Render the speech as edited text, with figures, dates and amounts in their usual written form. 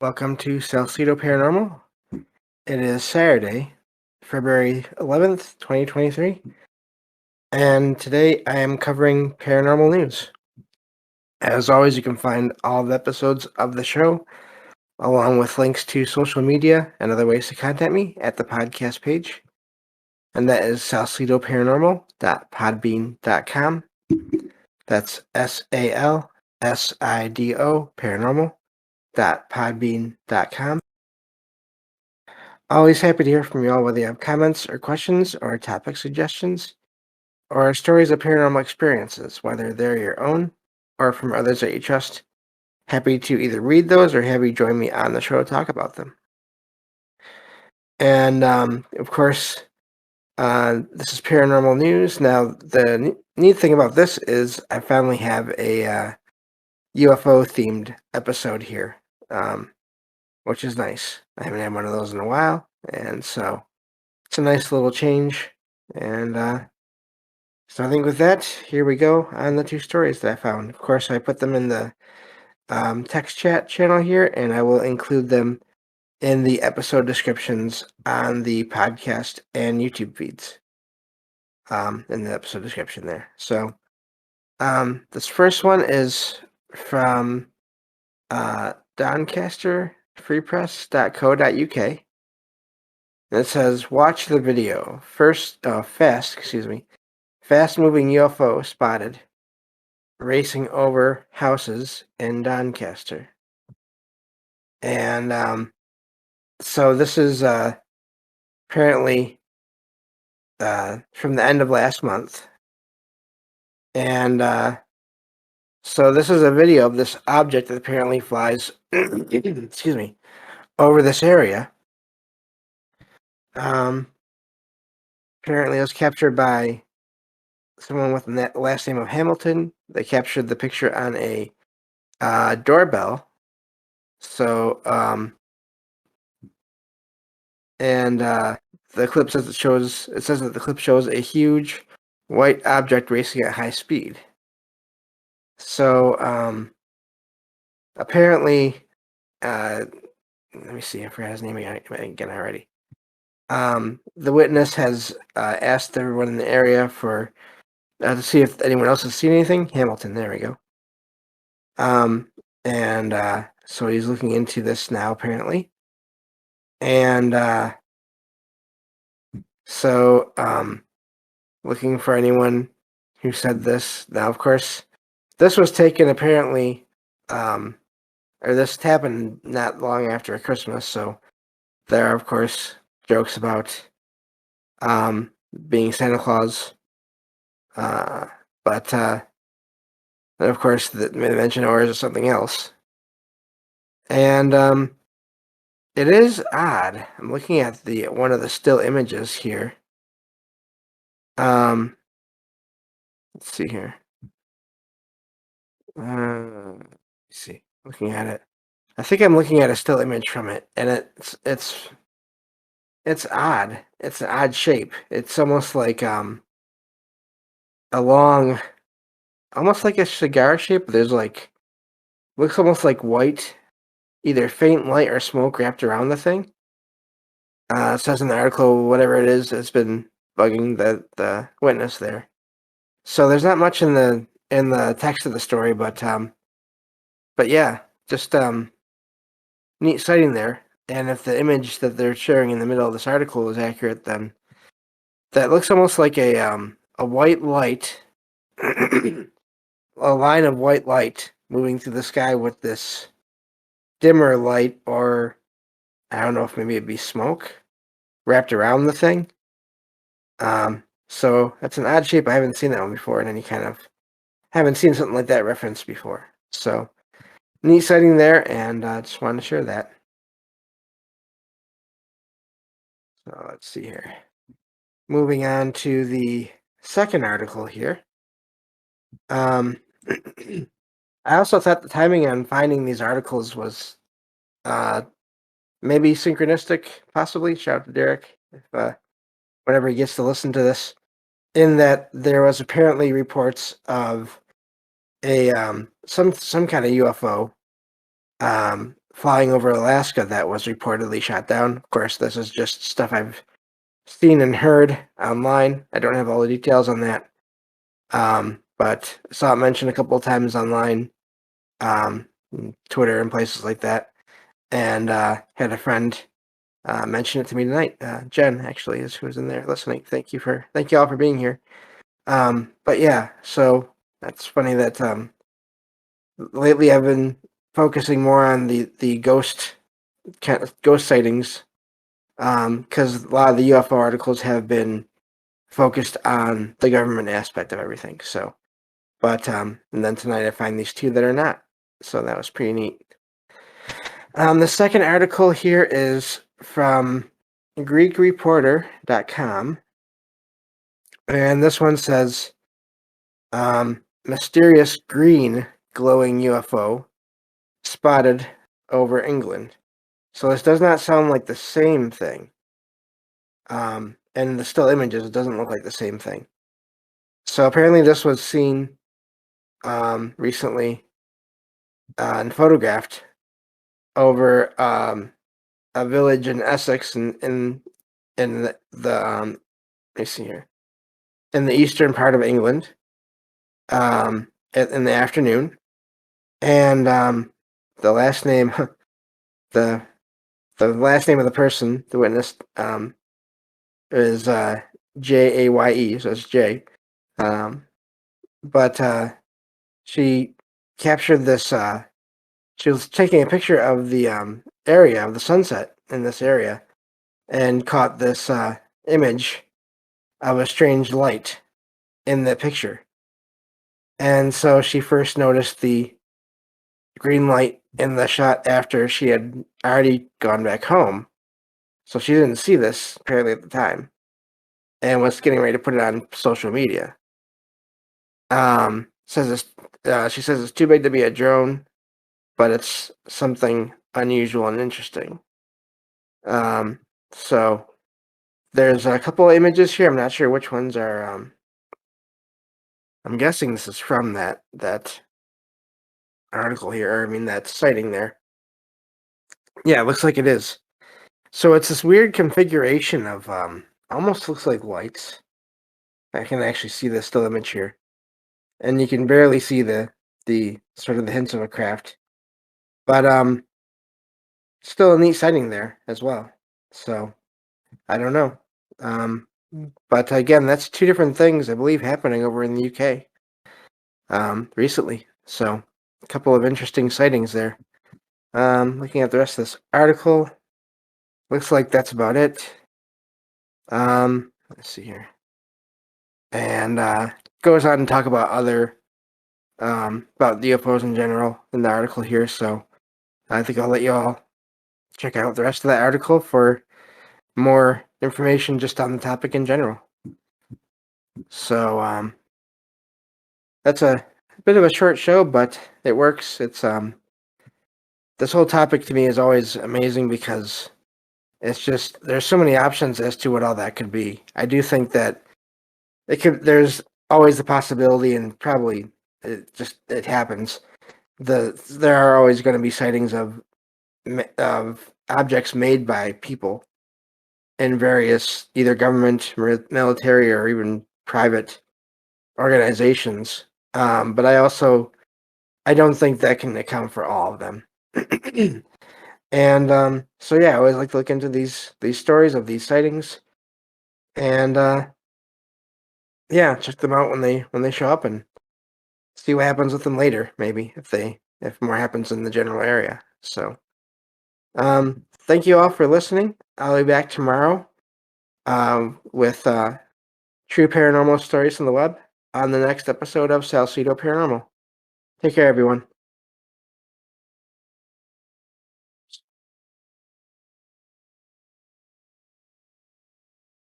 Welcome to Salcedo Paranormal. It is Saturday, February 11th, 2023, and today I am covering paranormal news. As always, you can find all the episodes of the show, along with links to social media and other ways to contact me at the podcast page, and that is salcidoparanormal.podbean.com. That's SALSIDO paranormal.podbean.com. Always happy to hear from you all, whether you have comments or questions or topic suggestions or stories of paranormal experiences, whether they're your own or from others that you trust. Happy to either read those or have you join me on the show to talk about them. And of course, this is paranormal news. Now, the neat thing about this is I finally have a UFO themed episode here, which is nice. I haven't had one of those in a while, and so it's a nice little change. And so I think with that, here we go on the two stories that I found. Of course, I put them in the text chat channel here, and I will include them in the episode descriptions on the podcast and YouTube feeds in the episode description there. So this first one is from doncasterfreepress.co.uk. And it says, watch the video. Fast-moving UFO spotted racing over houses in Doncaster. And so this is apparently from the end of last month. And so this is a video of this object that apparently flies excuse me, over this area. Apparently it was captured by someone with the last name of Hamilton. They captured the picture on a doorbell. So, the clip says it says that the clip shows a huge white object racing at high speed. So, apparently, let me see, I forgot his name again already. The witness has asked everyone in the area to see if anyone else has seen anything. Hamilton, there we go. So he's looking into this now, apparently. And looking for anyone who said this. Now, of course, this was taken apparently, or this happened not long after Christmas, so there are, of course, jokes about being Santa Claus. But then, of course, they mention ours or something else. And it is odd. I'm looking at one of the still images here. Let's see here. Let's see. Looking at it. I think I'm looking at a still image from it, and it's odd. It's an odd shape. It's almost like a long, almost like a cigar shape. There's looks almost like white, either faint light or smoke wrapped around the thing. It says in the article, whatever it is, it's been bugging the witness there. So there's not much in the text of the story, but yeah, just neat sighting there. And if the image that they're sharing in the middle of this article is accurate, then that looks almost like a white light, a line of white light moving through the sky with this dimmer light, or I don't know if maybe it'd be smoke wrapped around the thing. So that's an odd shape. I haven't seen that one before in any kind of, haven't seen something like that referenced before. So neat sighting there, and just wanted to share that. So let's see here. Moving on to the second article here. I also thought the timing on finding these articles was maybe synchronistic, possibly. Shout out to Derek if whenever he gets to listen to this. In that there was apparently reports of a some kind of UFO flying over Alaska that was reportedly shot down. Of course, this is just stuff I've seen and heard online. I don't have all the details on that. But I saw it mentioned a couple of times online, Twitter and places like that. And had a friend mention it to me tonight. Jen actually is who's in there listening. Thank you all for being here. But yeah, so that's funny that lately I've been focusing more on the ghost sightings, because a lot of the UFO articles have been focused on the government aspect of everything. So, but and then tonight I find these two that are not. So that was pretty neat. The second article here is from GreekReporter.com, and this one says, mysterious green glowing UFO spotted over England. So this does not sound like the same thing. And the still images, it doesn't look like the same thing. So apparently this was seen recently and photographed over a village in Essex in the let me see here, in the eastern part of England, in the afternoon, and the last name the last name of the person, the witness, is Jaye, so it's J. But she captured this. She was taking a picture of the area of the sunset in this area, and caught this image of a strange light in the picture. And so she first noticed the green light in the shot after she had already gone back home. So she didn't see this apparently at the time, and was getting ready to put it on social media. She says it's too big to be a drone, but it's something unusual and interesting. So there's a couple of images here. I'm not sure which ones are. I'm guessing this is from that article here, or I mean that sighting there. Yeah, it looks like it is. So it's this weird configuration of almost looks like lights. I can actually see the still image here, and you can barely see the sort of the hints of a craft, but still a neat sighting there as well. So I don't know, but again, that's two different things I believe happening over in the UK recently. So a couple of interesting sightings there. Looking at the rest of this article, looks like that's about it. Let's see here. And goes on to talk about other about UFOs in general in the article here. So I think I'll let you all check out the rest of that article for more information just on the topic in general. So that's a bit of a short show, but it works. It's this whole topic to me is always amazing because it's just there's so many options as to what all that could be. I do think that there's always the possibility, and probably it happens. There are always going to be sightings of objects made by people in various either government, military, or even private organizations. But I don't think that can account for all of them. And so yeah, I always like to look into these stories of these sightings, and yeah, check them out when they show up, and see what happens with them later. Maybe if more happens in the general area. So thank you all for listening. I'll be back tomorrow with true paranormal stories from the web on the next episode of Salcedo Paranormal. Take care, everyone.